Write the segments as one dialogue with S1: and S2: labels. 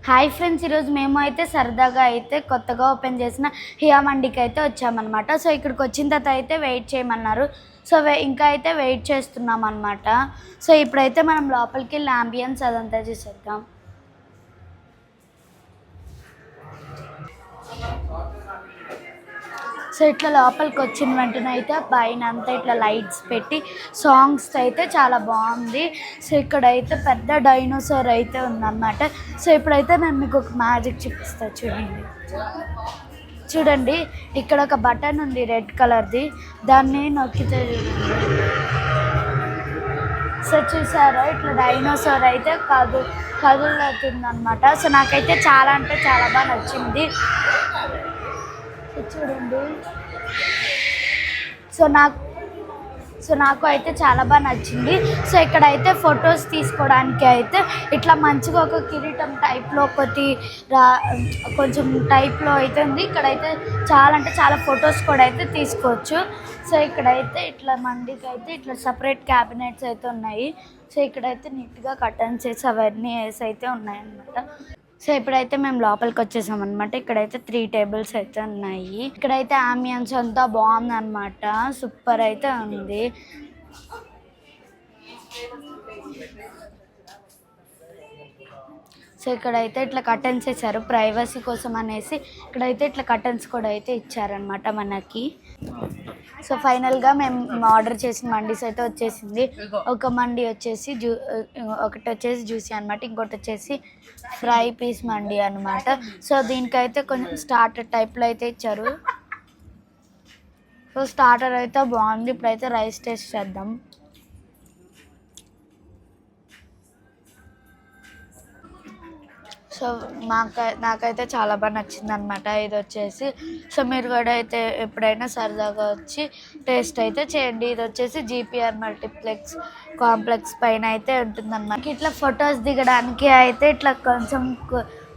S1: Hi friends, ఈరోజు మేము అయితే సరదాగా అయితే కొత్తగా ఓపెన్ చేసిన హియా మండికి అయితే వచ్చామన్నమాట. సో ఇక్కడికి వచ్చిన తర్వాత అయితే వెయిట్ చేయమన్నారు. సో ఇంకా అయితే వెయిట్ చేస్తున్నాం అనమాట. సో ఇప్పుడైతే మనం లోపలికి వెళ్ళి అంబియన్స్ అదంతా చూసేద్దాం. సో ఇట్లా లోపలికి వచ్చిన వెంటనే అయితే పైన అంతా ఇట్లా లైట్స్ పెట్టి సాంగ్స్ అయితే చాలా బాగుంది. సో ఇక్కడైతే పెద్ద డైనోసార్ అయితే ఉందన్నమాట. సో ఇప్పుడైతే నేను మీకు ఒక మ్యాజిక్ చూపిస్తాను. చూడండి, ఇక్కడ ఒక బటన్ ఉంది రెడ్ కలర్ది, దాన్ని నొక్కితే చూడండి. సో చూసారా, ఇట్లా డైనోసార్ అయితే కదులుతుంది అనమాట. సో నాకైతే చాలా అంటే చాలా బాగా నచ్చింది. చూడండి, సో నాకు అయితే చాలా బాగా నచ్చింది. సో ఇక్కడైతే ఫొటోస్ తీసుకోవడానికి అయితే ఇట్లా మంచిగా ఒక కిరీటం టైప్లో కొంచెం టైప్లో అయితే ఉంది. ఇక్కడైతే చాలా అంటే చాలా ఫొటోస్ కూడా అయితే తీసుకోవచ్చు. సో ఇక్కడైతే ఇట్లా మండికి అయితే ఇట్లా సపరేట్ క్యాబినెట్స్ అయితే ఉన్నాయి. సో ఇక్కడైతే నీట్గా కర్టన్స్ వేసి అవన్నీ వేసి అయితే ఉన్నాయన్నమాట. సో ఇప్పుడైతే మేము లోపలికి వచ్చేసాం అనమాట. ఇక్కడైతే 3 టేబుల్స్ అయితే ఉన్నాయి. ఇక్కడైతే ఆంబియన్స్ అంతా బాగుంది అనమాట. సూపర్ అయితే ఉంది. సో ఇక్కడైతే ఇట్లా కర్టన్స్ వేసారు ప్రైవసీ కోసం అనేసి. ఇక్కడైతే ఇట్లా కర్టన్స్ కూడా అయితే ఇచ్చారనమాట మనకి. సో ఫైనల్గా మేము ఆర్డర్ చేసిన మండీస్ అయితే వచ్చేసింది. ఒక మండి వచ్చేసి ఒకటి వచ్చేసి జ్యూసీ అనమాట, ఇంకోటి వచ్చేసి ఫ్రై పీస్ మండి అనమాట. సో దీనికైతే కొంచెం స్టార్టర్ టైప్లో అయితే ఇచ్చారు. సో స్టార్టర్ అయితే బాగుంది. ఇప్పుడైతే రైస్ టేస్ట్ చేద్దాం. సో నాకైతే చాలా బాగా నచ్చింది అనమాట ఇది వచ్చేసి. సో మీరు కూడా అయితే ఎప్పుడైనా సరదాగా వచ్చి టేస్ట్ అయితే చేయండి. ఇది వచ్చేసి జీపీఆర్ మల్టీప్లెక్స్ కాంప్లెక్స్ పైన అయితే ఉంటుందన్నమాట. ఇట్లా ఫొటోస్ దిగడానికి అయితే ఇట్లా కొంచెం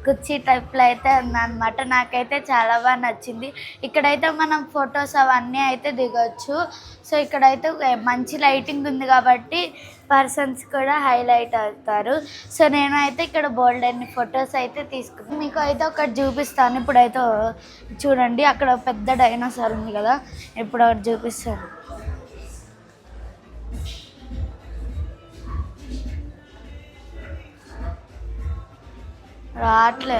S1: కుర్చీ టైప్లో అయితే ఉందన్నమాట. నాకైతే చాలా బాగా నచ్చింది. ఇక్కడైతే మనం ఫొటోస్ అవన్నీ అయితే దిగొచ్చు. సో ఇక్కడైతే మంచి లైటింగ్ ఉంది కాబట్టి పర్సన్స్ కూడా హైలైట్ అవుతారు. సో నేను అయితే ఇక్కడ బోల్డ్ అన్ని ఫొటోస్ అయితే తీసుకున్నాను. మీకు అయితే ఒకటి చూపిస్తాను. ఇప్పుడైతే చూడండి, అక్కడ పెద్ద డైనోసార్ ఉంది కదా, ఇప్పుడు ఒకటి చూపిస్తాను. రాట్లే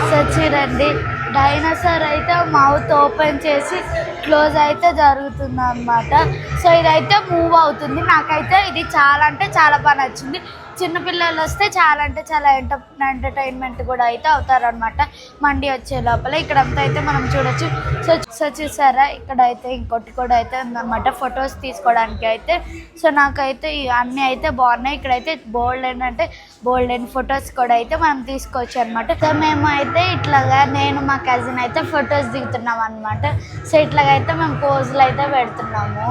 S1: సో చూడండి, డైనోసార్ అయితే మౌత్ ఓపెన్ చేసి క్లోజ్ అయితే జరుగుతుంది అన్నమాట. సో ఇదైతే మూవ్ అవుతుంది. నాకైతే ఇది చాలా అంటే చాలా బాగా నచ్చింది. చిన్నపిల్లలు వస్తే చాలా అంటే చాలా ఎంటర్టైన్మెంట్ కూడా అయితే అవుతారనమాట మండి వచ్చే లోపల. ఇక్కడంతా అయితే మనం చూడొచ్చు. సో చూసారా, ఇక్కడైతే ఇంకోటి కూడా అయితే ఉందన్నమాట ఫొటోస్ తీసుకోవడానికి అయితే. సో నాకైతే అన్నీ అయితే బాగున్నాయి. ఇక్కడైతే బోల్డ్ అండ్ ఫొటోస్ కూడా అయితే మనం తీసుకోవచ్చు అనమాట. సో మేము అయితే ఇట్లాగా నేను మా కజిన్ అయితే ఫొటోస్ దిగుతున్నాం అనమాట. సో ఇట్లాగైతే మేము పోజులు అయితే పెడుతున్నాము.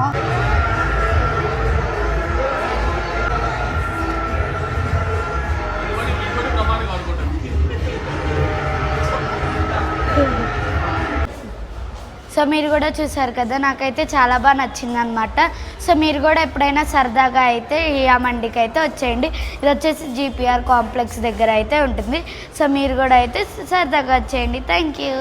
S1: సో మీరు కూడా చూసారు కదా, నాకైతే చాలా బాగా నచ్చింది అనమాట. సో మీరు కూడా ఎప్పుడైనా సరదాగా అయితే హియా మండికి అయితే వచ్చేయండి. ఇది వచ్చేసి జీపీఆర్ కాంప్లెక్స్ దగ్గర అయితే ఉంటుంది. సో మీరు కూడా అయితే సరదాగా వచ్చేయండి. Thank you.